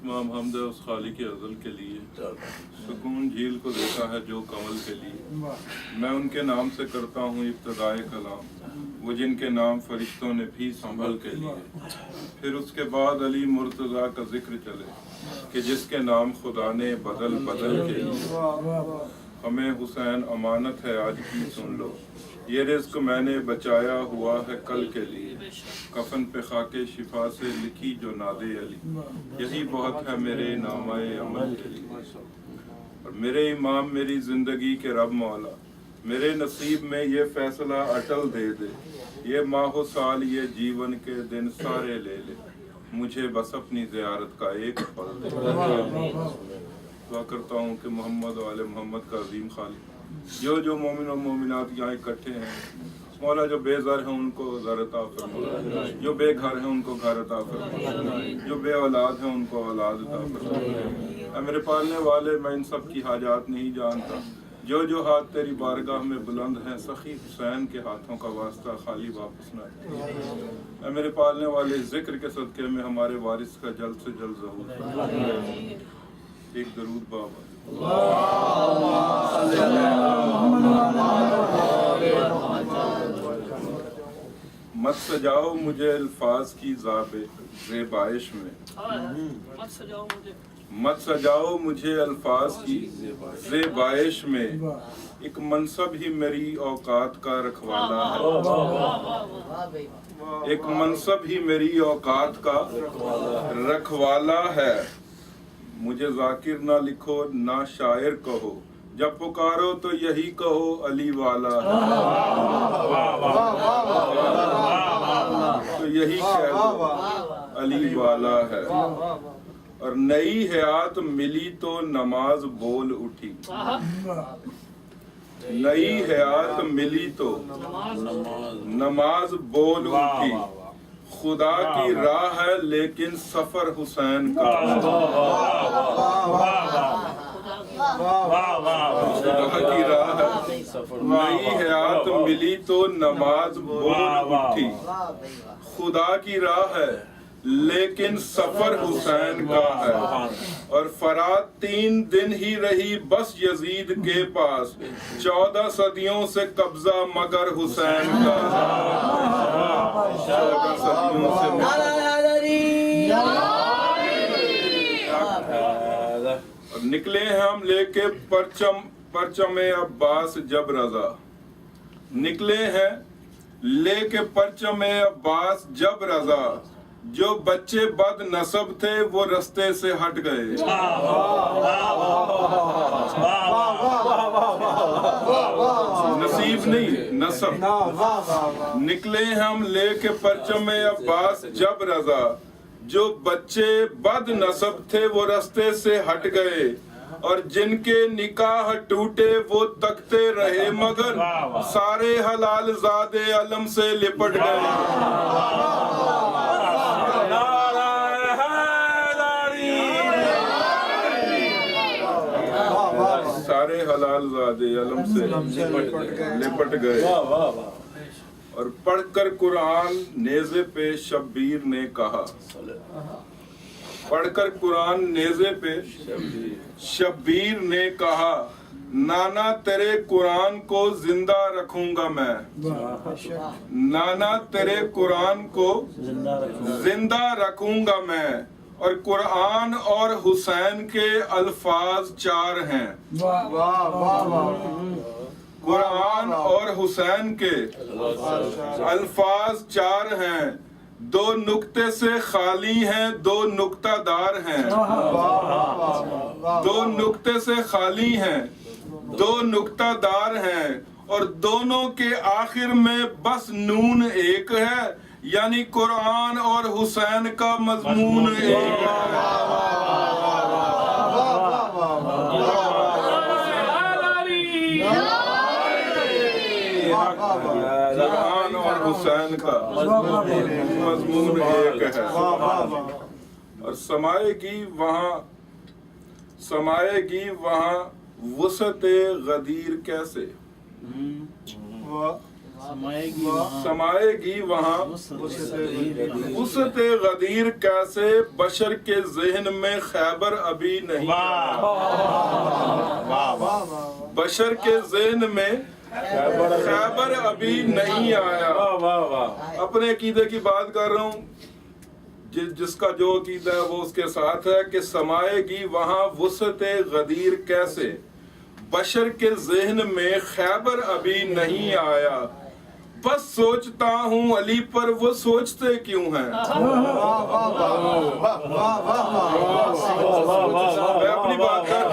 تمام حمد اس خالق ازل کے لیے، سکون جھیل کو دیکھا ہے جو کمل کے لیے، میں ان کے نام سے کرتا ہوں ابتدائے کلام، وہ جن کے نام فرشتوں نے بھی سنبھل کے لیے۔ پھر اس کے بعد علی مرتضیٰ کا ذکر چلے کہ جس کے نام خدا نے بدل بدل کے لیے۔ ہمیں حسین امانت ہے آج کی سن لو، یہ رزق میں نے بچایا ہوا ہے کل کے لیے، کفن پہ خاک شفا سے لکھی جو ناد علی، یہی بہت ہے میرے نامہ عمل کے لیے۔ اور میرے امام میری زندگی کے رب مولا، میرے نصیب میں یہ فیصلہ اٹل دے دے، یہ ماہ و سال یہ جیون کے دن سارے لے لے، مجھے بس اپنی زیارت کا ایک پل دے۔ دعا کرتا ہوں کہ محمد و آل محمد کا عظیم خالق جو مومن و مومنات یہاں اکٹھے ہیں، مولا جو بے زر ہیں ان کو زر عطا فرما، جو بے گھر ہیں ان کو گھر عطا فرما، جو بے اولاد ہیں ان کو اولاد عطا فرما۔ اے میرے پالنے والے، میں ان سب کی حاجات نہیں جانتا، جو ہاتھ تیری بارگاہ میں بلند ہیں، سخی حسین کے ہاتھوں کا واسطہ خالی واپس نہ۔ اے میرے پالنے والے، ذکر کے صدقے میں ہمارے وارث کا جلد سے جلد ظہور فرما۔ ایک درود بابا۔ مت سجاؤ مجھے الفاظ کی زیبائش میں، مت سجاؤ مجھے الفاظ کی زیبائش میں، ایک منصب ہی میری اوقات کا رکھوالا ہے، ایک منصب ہی میری اوقات کا رکھوالا ہے۔ مجھے ذاکر نہ لکھو نہ شاعر کہو، جب پکارو تو یہی کہو علی والا ہے، تو یہی کہو علی والا ہے۔ اور نئی حیات ملی تو نماز بول اٹھی، نئی حیات ملی تو نماز بول اٹھی، خدا کی راہ ہے لیکن سفر حسین کا، خدا کی راہ ہے، نئی حیات ملی تو نماز بول اٹھی، خدا کی راہ ہے لیکن سفر حسین کا ہے۔ اور فرات 3 دن ہی رہی بس یزید کے پاس، 14 صدیوں سے قبضہ مگر حسین کا، 14 صدیوں سے اور نکلے ہیں ہم لے کے پرچم عباس جب رضا، نکلے ہیں لے کے پرچم عباس جب رضا، جو بچے بد نسب تھے وہ رستے سے ہٹ گئے، نصیب نہیں نسب، نکلے ہم لے کے پرچم عباس جب رضا، جو بچے بد نسب تھے وہ رستے سے ہٹ گئے، اور جن کے نکاح ٹوٹے وہ تکتے رہے مگر سارے حلال زادے علم سے لپٹ گئے، سارے حلال زادے علم سے لپٹ گئے۔ اور پڑھ کر قرآن نیزے پہ شبیر نے کہا، پڑھ کر قرآن نیزے پہ شبیر نے کہا، نانا تیرے قرآن کو زندہ رکھوں گا میں، نانا تیرے قرآن کو زندہ رکھوں گا میں۔ اور قرآن اور حسین کے الفاظ 4 ہیں، قرآن اور حسین کے الفاظ 4 ہیں، 2 نقطے سے خالی ہیں 2 نقطہ دار ہیں، 2 نقطے سے خالی ہیں 2 نقطہ دار ہیں، اور دونوں کے آخر میں بس نون ایک ہے، یعنی قرآن اور حسین کا مضمون ایک ہے۔ قرآن اور حسین کا مضمون ایک ہے۔ اور سمائے گی وہاں وسعت غدیر کیسے، سمائے گی وہاں وسعت غدیر کیسے، بشر کے ذہن میں خیبر ابھی نہیں آیا، بشر کے ذہن میں خیبر ابھی نہیں آیا۔ اپنے عقیدے کی بات کر رہا ہوں، جس کا جو عقیدہ ہے وہ اس کے ساتھ ہے کہ سمائے گی وہاں وسعت غدیر کیسے، بشر کے ذہن میں خیبر ابھی نہیں آیا، بس سوچتا ہوں علی پر وہ سوچتے کیوں ہیں۔ میں اپنی بات کر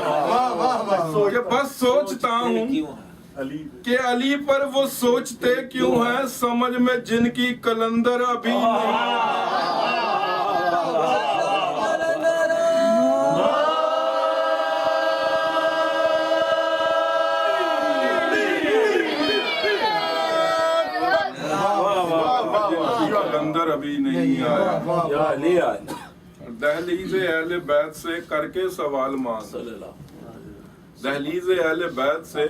کہ بس سوچتا ہوں کہ علی پر وہ سوچتے کیوں ہیں، سمجھ میں جن کی کلندر ابھی نہیں۔ کلندر ابھی نہیں آیا، دہلیز اہل بیت سے کر کے سوال مانگ، دہلیز اہل بیت سے۔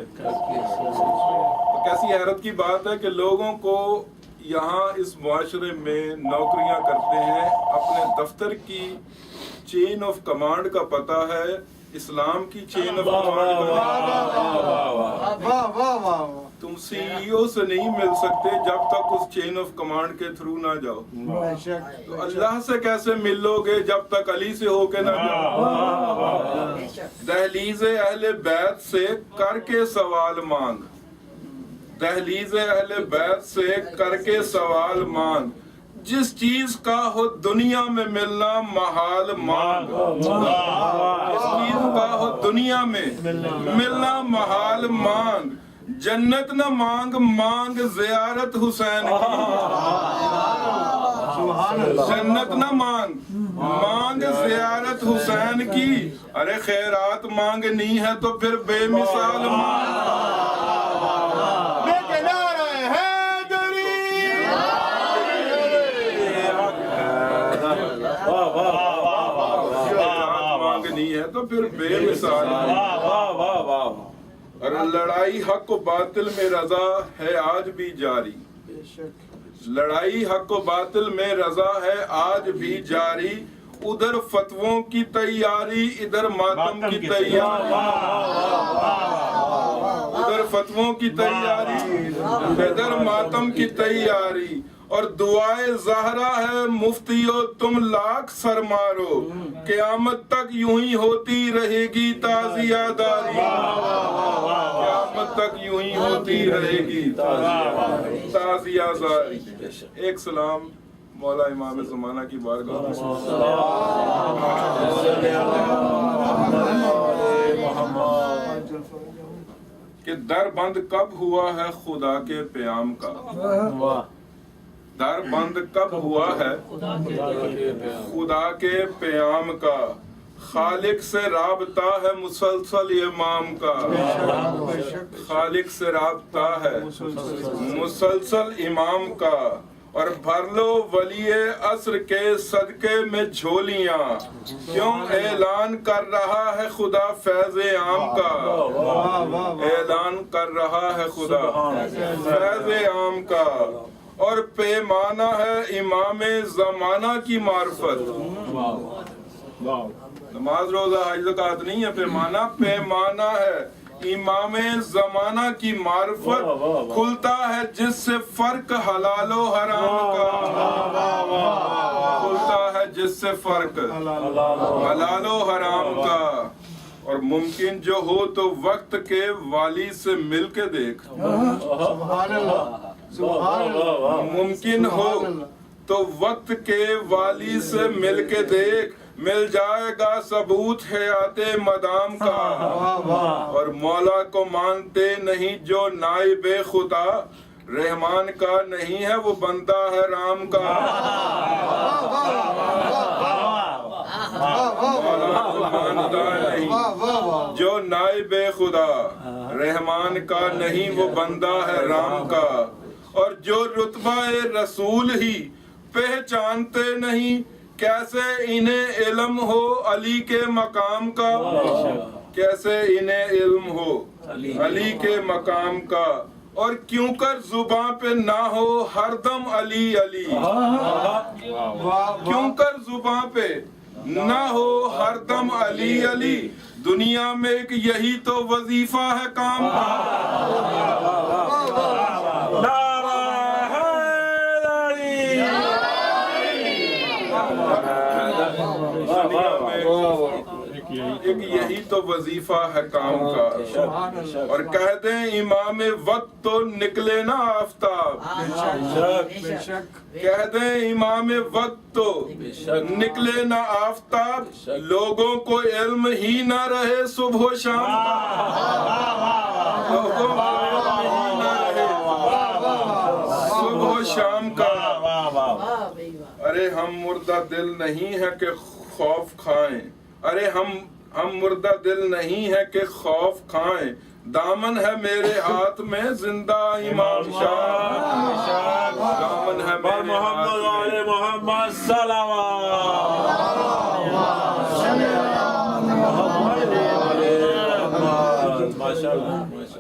کیسی حیرت کی بات ہے کہ لوگوں کو یہاں اس معاشرے میں نوکریاں کرتے ہیں، اپنے دفتر کی چین آف کمانڈ کا پتہ ہے، اسلام کی چین آف کمانڈ کا تم سی ای او سے نہیں مل سکتے جب تک اس چین آف کمانڈ کے تھرو نہ جاؤ، تو اللہ سے کیسے ملو گے جب تک علی سے ہو کے نہ جاؤ۔ دہلیز اہل بیت سے کر کے سوال مانگ، دہلیز اہل بیت سے کر کے سوال مانگ، جس چیز کا ہو دنیا میں ملنا محال مانگ، جس چیز کا ہو دنیا میں ملنا محال مانگ، جنت نہ مانگ مانگ زیارت حسین کی، جنت نہ مانگ مانگ زیارت حسین کی، ارے خیرات مانگنی ہے تو پھر بے مثال مانگ۔ مانگنی ہے تو پھر بے مثال مانگ۔ اور لڑائی حق و باطل میں رضا ہے آج بھی جاری، لڑائی حق و باطل میں رضا ہے آج بھی جاری، ادھر فتووں کی تیاری ادھر ماتم کی تیاری، ادھر فتووں کی تیاری ادھر ماتم کی تیاری، اور دعائے زہرا ہے مفتیو تم لاکھ سر مارو، قیامت تک یوں ہی ہوتی رہے گی تعزیہ داری، قیامت تک یوں ہی ہوتی رہے گی تعزیہ داری۔ ایک سلام مولا امام زمانہ کی بارگاہ میں کہ در بند کب ہوا ہے خدا کے پیام کا، در بند کب ہوا ہے خدا کے پیام کا، خالق سے رابطہ ہے مسلسل امام کا، خالق سے رابطہ ہے مسلسل امام کا، اور بھر لو ولی عصر کے صدقے میں جھولیاں، کیوں اعلان کر رہا ہے خدا فیض عام کا، اعلان کر رہا ہے خدا فیض عام کا، اور پیمانہ ہے امام زمانہ کی معرفت، نماز روزہ حج زکوٰۃ نہیں ہے، پیمانہ ہے امام زمانہ کی معرفت، کھلتا ہے جس سے فرق حلال و حرام کا، کھلتا ہے جس سے فرق حلال و حرام کا، اور ممکن جو ہو تو وقت کے والی سے مل کے دیکھ، ممکن ہو تو وقت کے والی سے مل کے دیکھ، مل جائے گا ثبوت حیات مدام کا، اور مولا کو مانتے نہیں جو نائب خدا، رحمان کا نہیں ہے وہ بندہ ہے رام کا، مولا کو مانتا نہیں جو نائب خدا، رحمان کا نہیں وہ بندہ ہے رام کا، اور جو رتبہ رسول ہی پہچانتے نہیں کیسے انہیں علم ہو علی کے مقام کا، کیسے انہیں علم ہو علی کے مقام کا، اور کیوں کر زباں پہ نہ ہو ہر دم علی علی، کیوں کر زباں پہ نہ ہو ہر دم علی علی، دنیا میں ایک یہی تو وظیفہ ہے کام کا۔ ایک یہی تو وظیفہ ہے کام کا، اور کہہ دیں امام وقت تو نکلے نا آفتاب، کہہ دیں امام وقت تو نکلے نہ آفتاب، لوگوں کو علم ہی نہ رہے صبح و شام کا، لوگوں کو علم ہی نہ رہے صبح و شام کا۔ ارے ہم مردہ دل نہیں ہے کہ خوف کھائیں، ارے ہم مردہ دل نہیں ہے کہ خوف کھائیں، دامن ہے میرے ہاتھ میں زندہ امام شاہ، دامن ہے میرے ہاتھ میں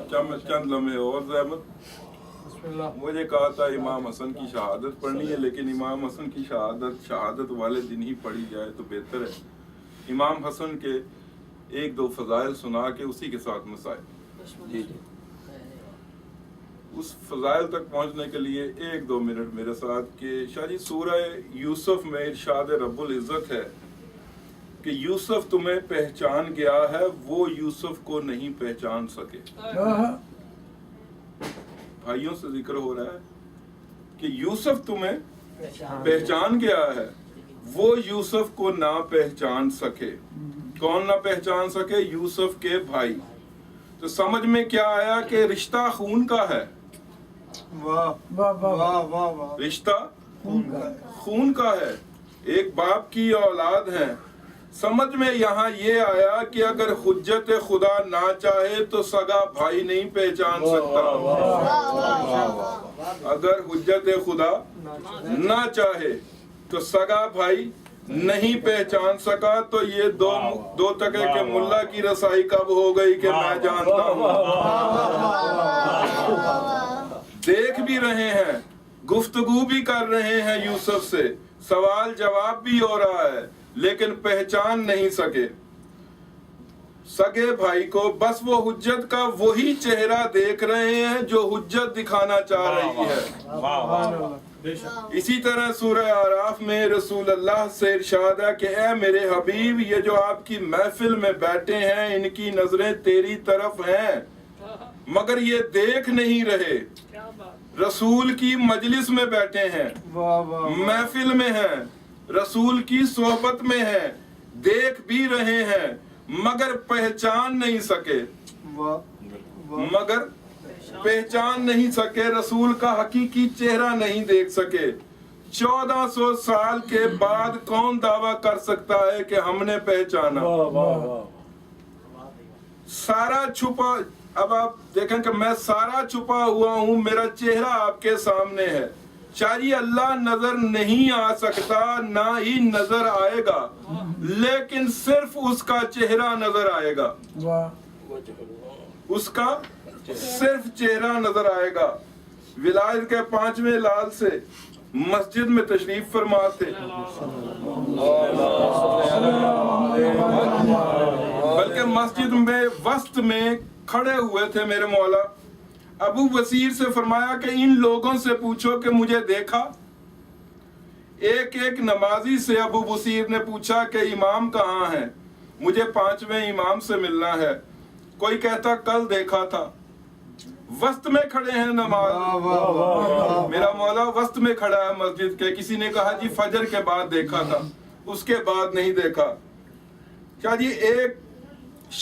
محمد چند لمحے اور زحمت۔ مجھے کہا تھا امام حسن کی شہادت پڑھنی ہے، لیکن امام حسن کی شہادت والے دن ہی پڑھی جائے تو بہتر ہے۔ امام حسن کے ایک دو فضائل سنا کے اسی کے ساتھ مسائل، اس فضائل تک پہنچنے کے لیے ایک دو منٹ میرے ساتھ کہ شاہ جی سورہ یوسف میں ارشاد رب العزت ہے کہ یوسف تمہیں پہچان گیا ہے، وہ یوسف کو نہیں پہچان سکے۔ بھائیوں سے ذکر ہو رہا ہے کہ یوسف تمہیں پہچان گیا ہے، وہ یوسف کو نہ پہچان سکے۔ کون نہ پہچان سکے؟ یوسف کے بھائی۔ تو سمجھ میں کیا آیا کہ رشتہ خون کا ہے، رشتہ خون کا ہے، ایک باپ کی اولاد ہے۔ سمجھ میں یہاں یہ آیا کہ اگر حجت خدا نہ چاہے تو سگا بھائی نہیں پہچان سکتا، اگر حجت خدا نہ چاہے تو سگا بھائی نہیں پہچان سکا۔ تو یہ دو ٹکے کے ملا کی رسائی کب ہو گئی کہ میں جانتا ہوں، دیکھ بھی رہے ہیں، گفتگو بھی کر رہے ہیں یوسف سے، سوال جواب بھی ہو رہا ہے، لیکن پہچان نہیں سکے سگے بھائی کو۔ بس وہ حجت کا وہی چہرہ دیکھ رہے ہیں جو حجت دکھانا چاہ رہی ہے۔ اسی طرح سورہ اعراف میں رسول اللہ سے ارشاد ہے کہ اے میرے حبیب، یہ جو آپ کی محفل میں بیٹھے ہیں ان کی نظریں تیری طرف ہیں مگر یہ دیکھ نہیں رہے۔ رسول کی مجلس میں بیٹھے ہیں، محفل میں ہیں، رسول کی صحبت میں ہیں، دیکھ بھی رہے ہیں مگر پہچان نہیں سکے، مگر پہچان نہیں سکے، رسول کا حقیقی چہرہ نہیں دیکھ سکے۔ 1400 سال کے بعد کون دعویٰ کر سکتا ہے کہ ہم نے پہچانا؟ سارا چھپا، اب آپ دیکھیں کہ میں سارا چھپا ہوا ہوں، میرا چہرہ آپ کے سامنے ہے۔ چاہیے اللہ نظر نہیں آ سکتا، نہ ہی نظر آئے گا، لیکن صرف اس کا چہرہ نظر آئے گا، اس کا صرف چہرہ نظر آئے گا۔ ولایت کے 5ویں لال سے مسجد میں تشریف فرما تھے، بلکہ مسجد میں وسط میں کھڑے ہوئے تھے میرے مولا۔ ابو بصیر سے فرمایا کہ ان لوگوں سے پوچھو کہ مجھے دیکھا۔ ایک ایک نمازی سے ابو بصیر نے پوچھا کہ امام کہاں ہے، مجھے 5ویں امام سے ملنا ہے۔ کوئی کہتا کل دیکھا تھا۔ وسط میں کھڑے ہیں نماز، میرا مولا وسط میں کھڑا ہے مسجد کے۔ کسی نے کہا جی فجر کے بعد دیکھا تھا، اس کے بعد نہیں دیکھا۔ کیا جی ایک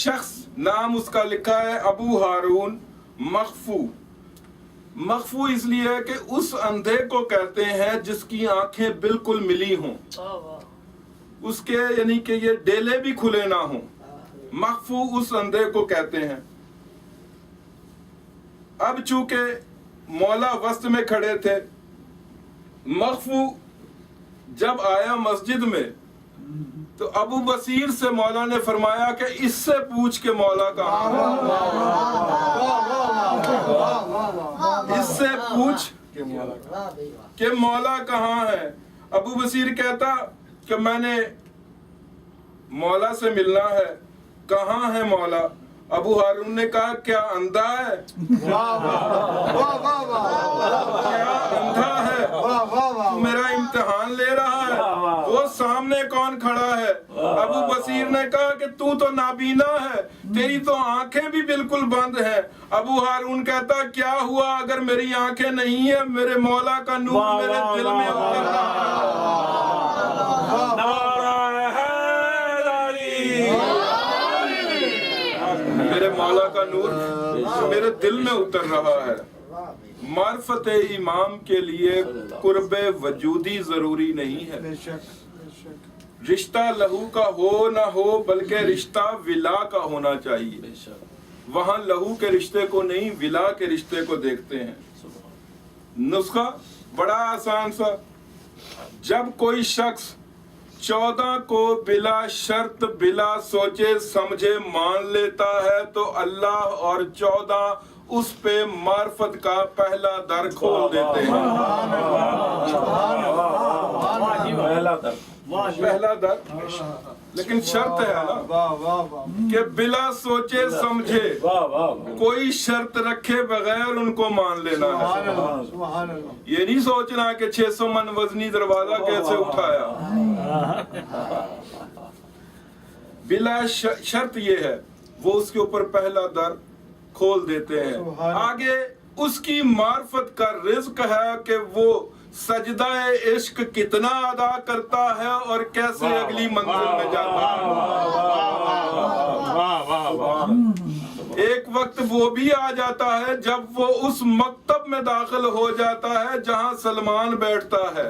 شخص نام اس کا لکھا ہے ابو ہارون مخفو۔ مخفو اس لیے ہے کہ اس اندھے کو کہتے ہیں جس کی آنکھیں بالکل ملی ہوں، اس کے یعنی کہ یہ ڈیلے بھی کھلے نہ ہوں، مخفو اس اندھے کو کہتے ہیں۔ اب چونکہ مولا وسط میں کھڑے تھے، مخفو جب آیا مسجد میں تو ابو بصیر سے مولا نے فرمایا کہ اس سے پوچھ کے مولا کہاں ہے، اس سے پوچھ کہ مولا کہاں ہے۔ ابو بصیر کہتا کہ میں نے مولا سے ملنا ہے، کہاں ہے مولا؟ ابو ہارون نے کہا کیا اندھا ہے؟ کیا اندھا ہے؟ میرا امتحان لے رہا ہے، وہ سامنے کون کھڑا ہے؟ ابو بصیر نے کہا کہ تو نابینا ہے، تیری تو آنکھیں بھی بالکل بند ہیں۔ ابو ہارون کہتا کیا ہوا اگر میری آنکھیں نہیں ہیں؟ میرے مولا کا نور میرے دل میں اتر رہا ہے، میرے مولا کا نور میرے دل میں اتر رہا ہے۔ معرفت امام کے لیے قرب وجودی ضروری نہیں ہے، رشتہ لہو کا ہو نہ ہو بلکہ رشتہ ولا کا ہونا چاہیے۔ وہاں لہو کے رشتے کو نہیں، ولا کے رشتے کو دیکھتے ہیں۔ نسخہ بڑا آسان سا، جب کوئی شخص 14 کو بلا شرط بلا سوچے سمجھے مان لیتا ہے تو اللہ اور 14 اس پہ معرفت کا پہلا در کھول دیتے ہیں۔ پہلا در، لیکن شرط ہے نا کہ بلا سوچے سمجھے، کوئی شرط رکھے بغیر ان کو مان لینا ہے۔ یہ نہیں سوچنا کہ 600 من وزنی دروازہ کیسے اٹھایا۔ بلا شرط یہ ہے، وہ اس کے اوپر پہلا در کھول دیتے ہیں۔ آگے اس کی معرفت کا رزق ہے کہ وہ سجدہ عشق کتنا ادا کرتا ہے اور کیسے اگلی منزل میں جاتا ہے۔ ایک وقت وہ بھی آ جاتا ہے جب وہ اس مکتب میں داخل ہو جاتا ہے جہاں سلمان بیٹھتا ہے،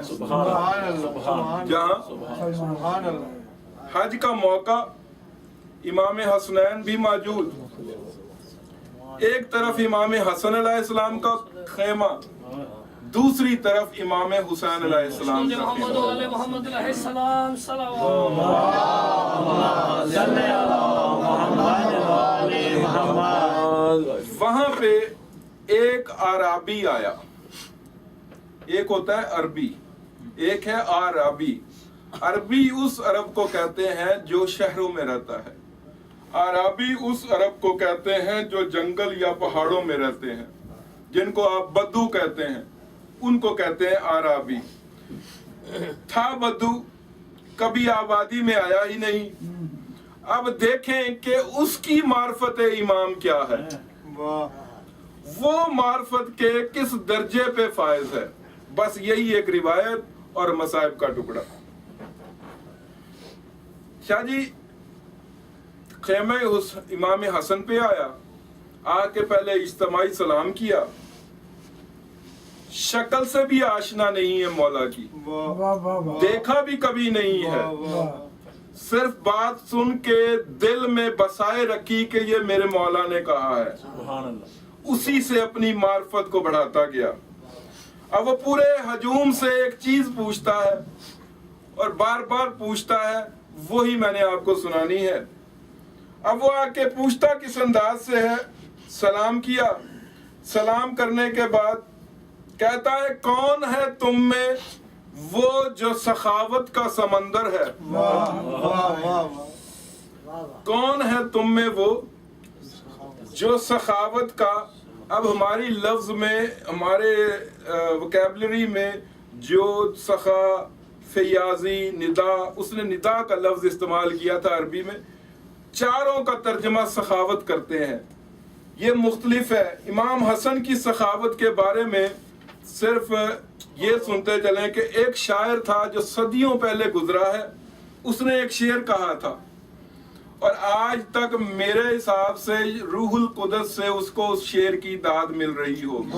جہاں حج کا موقع، امام حسنین بھی موجود، ایک طرف امام حسن علیہ السلام کا خیمہ، دوسری طرف امام حسین علیہ السلام کا وہاں پہ ایک عربی آیا، ایک ہوتا ہے عربی، ایک ہے عربی۔ عربی اس عرب کو کہتے ہیں جو شہروں میں رہتا ہے، عربی اس عرب کو کہتے ہیں جو جنگل یا پہاڑوں میں رہتے ہیں، جن کو آپ بدو کہتے ہیں، ان کو کہتے ہیں عربی۔ تھا بدو، کبھی آبادی میں آیا ہی نہیں۔ اب دیکھیں کہ اس کی معرفت امام کیا ہے، وہ معرفت کے کس درجے پہ فائز ہے۔ بس یہی ایک روایت اور مصائب کا ٹکڑا۔ شاہ جی خیمہ امام حسن پہ آیا، آ کے پہلے اجتماعی سلام کیا، شکل سے بھی آشنا نہیں ہے مولا کی، دیکھا بھی کبھی نہیں ہے، صرف بات سن کے دل میں بسائے رکھی کہ یہ میرے مولا نے کہا ہے، اسی سے اپنی معرفت کو بڑھاتا گیا۔ اب وہ پورے ہجوم سے ایک چیز پوچھتا ہے اور بار بار پوچھتا ہے، وہی میں نے آپ کو سنانی ہے۔ اب وہ آ کے پوچھتا کس انداز سے ہے، سلام کیا، سلام کرنے کے بعد کہتا ہے کون ہے تم میں وہ جو سخاوت کا سمندر ہے، کون ہے تم میں وہ جو سخاوت کا، اب ہماری لفظ میں، ہمارے وکیبلری میں جو سخا، فیاضی، ندا، اس نے ندا کا لفظ استعمال کیا تھا عربی میں، چاروں کا ترجمہ سخاوت کرتے ہیں، یہ مختلف ہے۔ امام حسن کی سخاوت کے بارے میں صرف یہ سنتے چلیں کہ ایک شاعر تھا جو صدیوں پہلے گزرا ہے، اس نے ایک شعر کہا تھا اور آج تک میرے حساب سے روح القدس سے اس کو اس شعر کی داد مل رہی ہوگی۔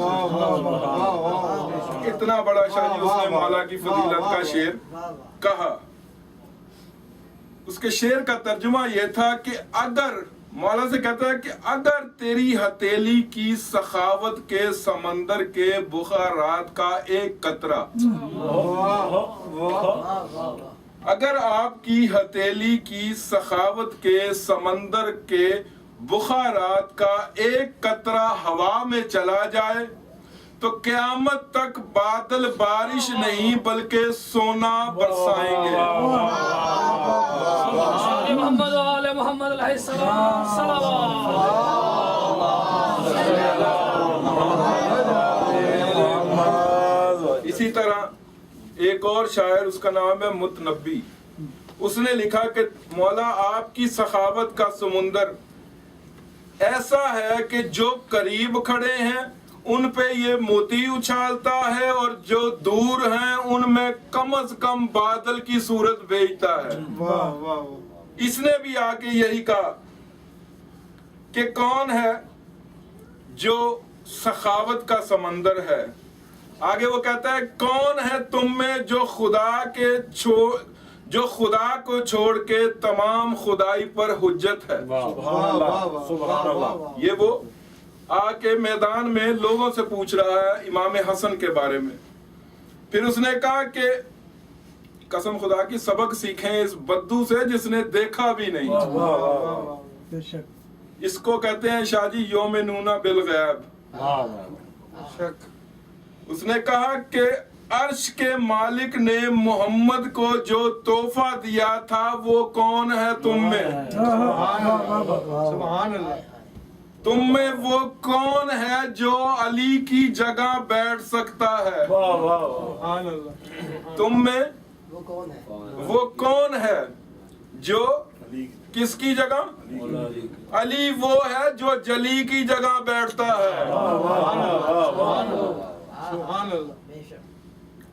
اتنا بڑا شاہ جی اس نے مولا کی فضیلت کا شعر کہا۔ اس کے شعر کا ترجمہ یہ تھا کہ اگر مولا سے کہتا ہے کہ اگر تیری ہتھیلی کی سخاوت کے سمندر کے بخارات کا ایک قطرہ، اگر آپ کی ہتھیلی کی سخاوت کے سمندر کے بخارات کا ایک قطرہ ہوا میں چلا جائے تو قیامت تک بادل بارش نہیں بلکہ سونا برسائیں گے۔ محمد آل محمد علیہ السلام صلوات۔ اسی طرح ایک اور شاعر، اس کا نام ہے متنبی، اس نے لکھا کہ مولا آپ کی سخاوت کا سمندر ایسا ہے کہ جو قریب کھڑے ہیں ان پہ یہ موتی اچھالتا ہے اور جو دور ہیں ان میں کم از کم بادل کی صورت بھیجتا ہے۔ اس نے بھی آ کے یہی کہا کہ کون ہے جو سخاوت کا سمندر ہے۔ آگے وہ کہتا ہے کون ہے تم میں جو خدا کو چھوڑ کے تمام خدائی پر حجت ہے۔ یہ وہ آ کے میدان میں لوگوں سے پوچھ رہا ہے امام حسن کے بارے میں۔ پھر اس نے کہا کہ قسم خدا کی سبق سیکھیں اس بدو سے جس نے دیکھا بھی نہیں۔ اس کو کہتے ہیں شاہ جی یومنون بالغیب۔ اس نے کہا کہ عرش کے مالک نے محمد کو جو تحفہ دیا تھا وہ کون ہے تم میں؟ تم میں وہ کون ہے جو علی کی جگہ بیٹھ سکتا ہے؟ تم میں وہ کون ہے جو کس کی جگہ؟ علی وہ ہے جو جلی کی جگہ بیٹھتا ہے۔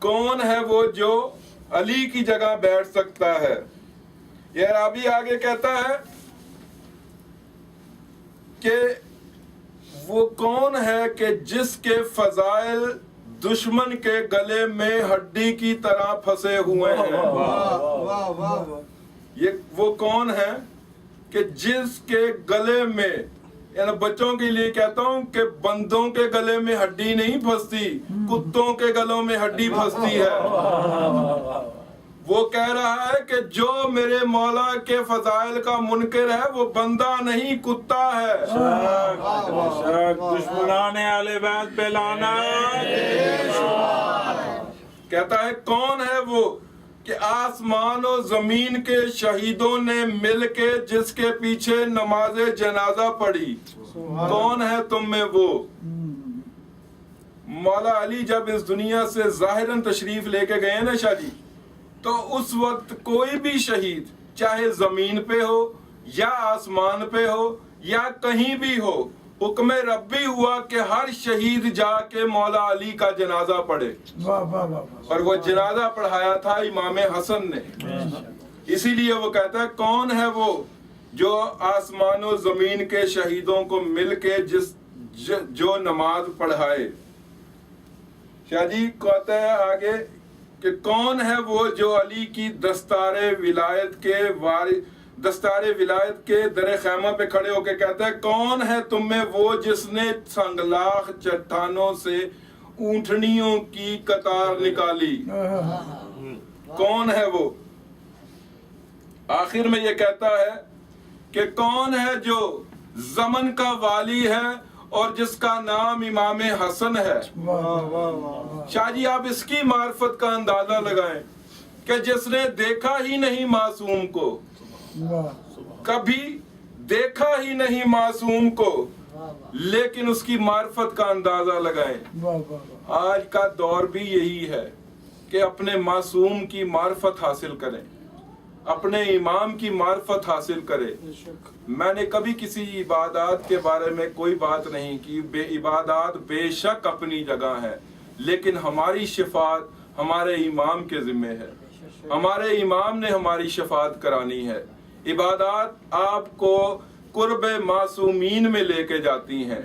کون ہے وہ جو علی کی جگہ بیٹھ سکتا ہے؟ یہ رابی آگے کہتا ہے کہ وہ کون ہے کہ جس کے فضائل دشمن کے گلے میں ہڈی کی طرح پھنسے ہوئے ہیں۔ یہ وہ کون ہے کہ جس کے گلے میں، یعنی بچوں کے لیے کہتا ہوں کہ بندوں کے گلے میں ہڈی نہیں پھنستی، کتوں کے گلوں میں ہڈی پھنستی ہے۔ وہ کہہ رہا ہے کہ جو میرے مولا کے فضائل کا منکر ہے وہ بندہ نہیں کتا ہے۔ دشمنان اہل بیت پہ لعنت۔ کہتا ہے کون ہے وہ کہ آسمان و زمین کے شہیدوں نے مل کے جس کے پیچھے نماز جنازہ پڑھی، کون ہے تم میں وہ؟ مولا علی جب اس دنیا سے ظاہراً تشریف لے کے گئے نا شاہ جی، تو اس وقت کوئی بھی شہید چاہے زمین پہ ہو یا آسمان پہ ہو یا کہیں بھی ہو، حکم ربی ہوا کہ ہر شہید جا کے مولا علی کا جنازہ پڑھے، اور وہ جنازہ پڑھایا تھا امام حسن نے۔ اسی لیے وہ کہتا ہے کون ہے وہ جو آسمان و زمین کے شہیدوں کو مل کے جو نماز پڑھائے۔ شاہ جی کہتا ہے آگے کہ کون ہے وہ جو علی کی دستار ولایت کے در خیمہ پہ کھڑے ہو کے کہتا ہے کون ہے تم میں وہ جس نے سنگلاخ چٹانوں سے اونٹنیوں کی قطار نکالی؟ کون ہے وہ؟ آخر میں یہ کہتا ہے کہ کون ہے جو زمن کا والی ہے اور جس کا نام امام حسن ہے۔ شاہ جی آپ اس کی معرفت کا اندازہ لگائیں کہ جس نے دیکھا ہی نہیں معصوم کو، کبھی دیکھا ہی نہیں معصوم کو، لیکن اس کی معرفت کا اندازہ لگائیں۔ آج کا دور بھی یہی ہے کہ اپنے معصوم کی معرفت حاصل کریں، اپنے امام کی معرفت حاصل کرے۔ میں نے کبھی کسی عبادات کے بارے میں کوئی بات نہیں کی، عبادات بے شک اپنی جگہ ہے، لیکن ہماری شفاعت ہمارے امام کے ذمہ ہے، ہمارے امام نے ہماری شفاعت کرانی ہے۔ عبادات آپ کو قرب معصومین میں لے کے جاتی ہیں،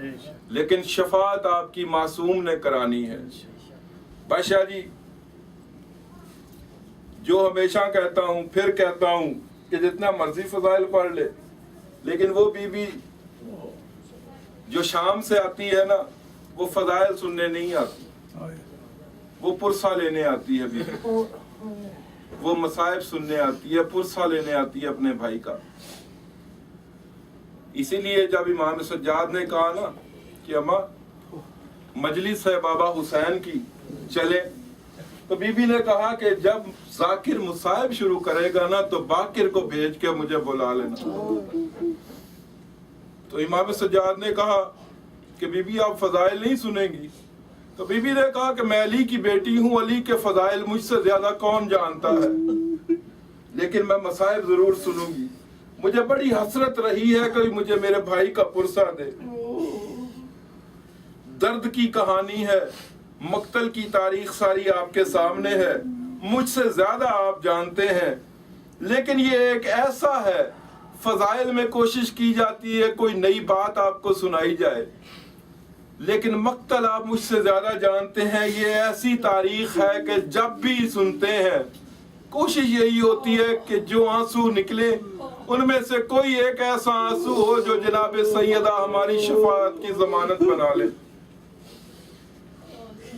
لیکن شفاعت آپ کی معصوم نے کرانی ہے۔ بادشاہ جی جو ہمیشہ کہتا ہوں پھر کہتا ہوں کہ جتنا مرضی فضائل پڑھ لے، لیکن وہ بیوی جو شام سے آتی ہے نا وہ فضائل سننے نہیں آتی, وہ پرسہ لینے آتی ہے بیوی, وہ مصائب سننے آتی ہے, پرسہ لینے آتی ہے اپنے بھائی کا. اسی لیے جب امام سجاد نے کہا نا کہ اماں مجلس ہے بابا حسین کی چلے, تو بی بی نے کہا کہ جب ذاکر مصائب شروع کرے گا نا تو باکر کو بھیج کے مجھے بلا لینا. تو امام سجاد نے کہا کہ بی بی آپ فضائل نہیں سنیں گی؟ تو بی بی نے کہا کہ میں علی کی بیٹی ہوں, علی کے فضائل مجھ سے زیادہ کون جانتا ہے, لیکن میں مصائب ضرور سنوں گی. مجھے بڑی حسرت رہی ہے کہ مجھے میرے بھائی کا پرسہ دے. درد کی کہانی ہے, مقتل کی تاریخ ساری آپ کے سامنے ہے, مجھ سے زیادہ آپ جانتے ہیں, لیکن یہ ایک ایسا ہے فضائل میں کوشش کی جاتی ہے کوئی نئی بات آپ کو سنائی جائے, لیکن مقتل آپ مجھ سے زیادہ جانتے ہیں. یہ ایسی تاریخ ہے کہ جب بھی سنتے ہیں کوشش یہی ہوتی ہے کہ جو آنسو نکلے ان میں سے کوئی ایک ایسا آنسو ہو جو جناب سیدہ ہماری شفاعت کی ضمانت بنا لے.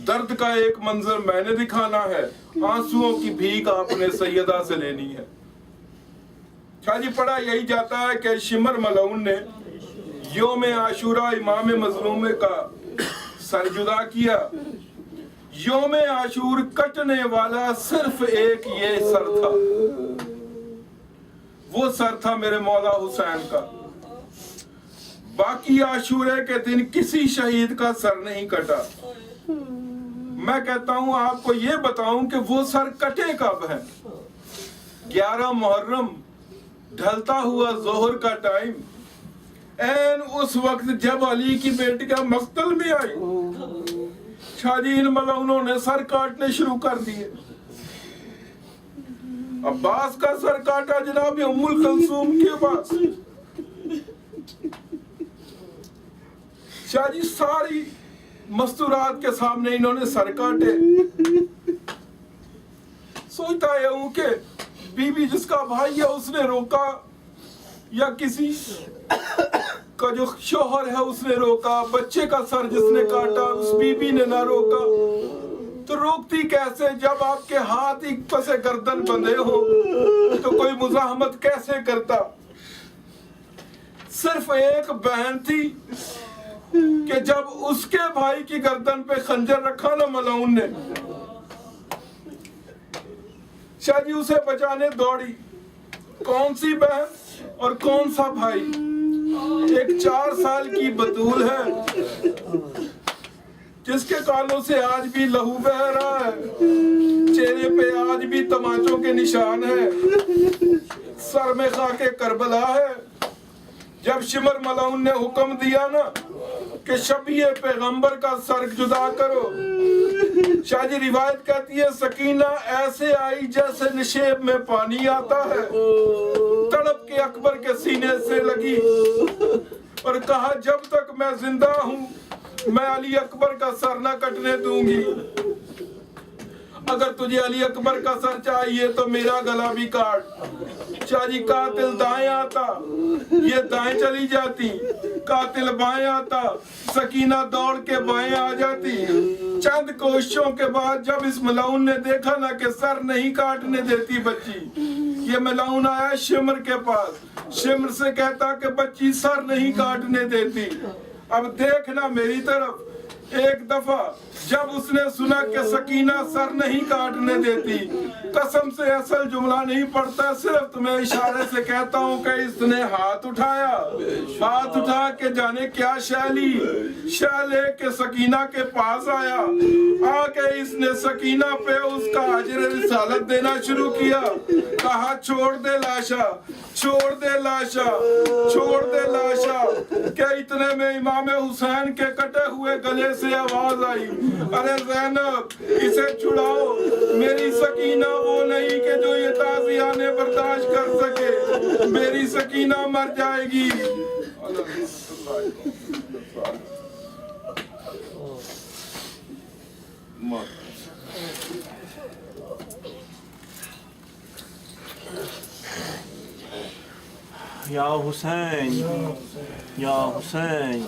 درد کا ایک منظر میں نے دکھانا ہے, آنسوؤں کی بھیک آپ نے سیدہ سے لینی ہے. شاہ جی پڑھا یہی جاتا ہے کہ شمر ملعون نے یوم عاشورہ امام مظلوم کا سر جدا کیا. یوم عاشور کٹنے والا صرف ایک یہ سر تھا, وہ سر تھا میرے مولا حسین کا. باقی عاشورے کے دن کسی شہید کا سر نہیں کٹا. میں کہتا ہوں آپ کو یہ بتاؤں کہ وہ سر کٹے کب ہیں. 11 محرم ڈھلتا ہوا ظہر کا ٹائم, این اس وقت جب علی کی بیٹی کا مقتل میں آئی, شاہ جی ان ملعونوں نے سر کاٹنے شروع کر دیے. عباس کا سر کاٹا جناب ام الکلثوم کے پاس. شاہ جی ساری مستورات کے سامنے انہوں نے سر کاٹے. سوچتا ہے ہوں کہ بی بی جس کا بھائی ہے اس نے روکا, یا کسی کا جو شوہر ہے اس نے روکا, بچے کا سر جس نے کاٹا اس بی بی نے نہ روکا, تو روکتی کیسے جب آپ کے ہاتھ ایک پس گردن بندھے ہو تو کوئی مزاحمت کیسے کرتا. صرف ایک بہن تھی کہ جب اس کے بھائی کی گردن پہ خنجر رکھا نا ملعون نے, شاہ جی اسے بچانے دوڑی. کون سی بہن اور کون سا بھائی؟ ایک 4 سال کی بطول ہے جس کے کانوں سے آج بھی لہو بہ رہا ہے, چہرے پہ آج بھی تماچوں کے نشان ہیں, سر میں خاک کربلا ہے. جب شمر ملعون نے حکم دیا نا کہ شبیہ پیغمبر کا سر جدا کرو, شاہ جی روایت کہتی ہے سکینہ ایسے آئی جیسے نشیب میں پانی آتا ہے, تڑپ کے اکبر کے سینے سے لگی اور کہا جب تک میں زندہ ہوں میں علی اکبر کا سر نہ کٹنے دوں گی. اگر تجھے علی اکبر کا سر چاہیے تو میرا گلا بھی کاٹ. شاہ جی قاتل دائیں آتا, یہ دائیں چلی جاتی, قاتل بائیں آتا, سکینہ دوڑ کے بائیں آ جاتی. چند کوششوں کے بعد جب اس ملعون نے دیکھا نا کہ سر نہیں کاٹنے دیتی بچی, یہ ملعون آیا شمر کے پاس, شمر سے کہتا کہ بچی سر نہیں کاٹنے دیتی. اب دیکھنا میری طرف. ایک دفعہ جب اس نے سنا کہ سکینہ سر نہیں کاٹنے دیتی, قسم سے اصل جملہ نہیں پڑھتا, صرف تمہیں اشارے سے کہتا ہوں کہ اس نے ہاتھ اٹھایا, ہاتھ اٹھا کے جانے کیا شے لی, شے لے کے سکینہ کے پاس آیا, آ کے اس نے سکینہ پہ اس کا اجر رسالت دینا شروع کیا. کہا چھوڑ دے لاشا, چھوڑ دے لاشا, چھوڑ دے لاشا. کہ اتنے میں امام حسین کے کٹے ہوئے گلے سے آواز آئی, ارے زینب اسے چھڑاؤ, میری سکینہ وہ نہیں کہ جو یہ تازیانے برداشت کر سکے, میری سکینہ مر جائے گی. یا حسین یا حسین